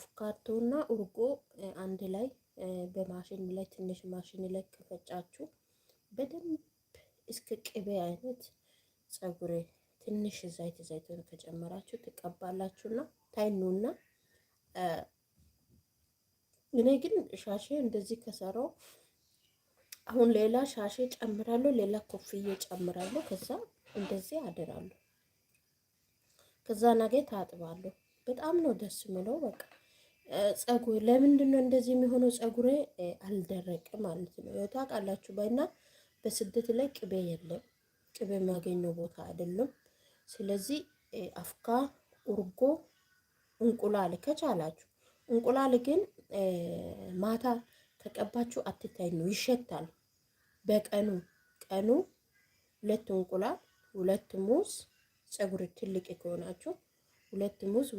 አቮካዶና እርጎ አንድ ላይ በማሽን ላይ ትንሽ ማሽን ላይ ከፈጫችሁ በደንብ እስከ ቅቤ አይነት ፀጉሬ ትንሽ ዘይቱን ከጨመራችሁ ትቀባላችሁና ታይኑና እኔ ግን ሻሼ እንደዚህ ከሰራው አሁን ሌላ ሻሼ ጨምራለሁ፣ ሌላ ኮፍዬ ጨምራለሁ። ከዛ እንደዚህ አደራለሁ። ከዛ ነገ ታጥባለሁ። በጣም ነው ደስ የሚለው። በቃ ፀጉር ለምንድን ነው እንደዚህ የሚሆነው? ፀጉሬ አልደረቅም ማለት ነው። ታውቃላችሁ ባይና በስደት ላይ ቅቤ የለም። ቅቤ የሚያገኘው ቦታ አይደለም። ስለዚህ አፍካ እርጎ እንቁላል ከቻላችሁ እንቁላል ግን ማታ ተቀባችሁ አትተኙ፣ ይሸታል። ቀኑ ሁለት እንቁላል፣ ሁለት ሙዝ ፀጉር ትልቅ ከሆናችሁ ሁለት ሙዝ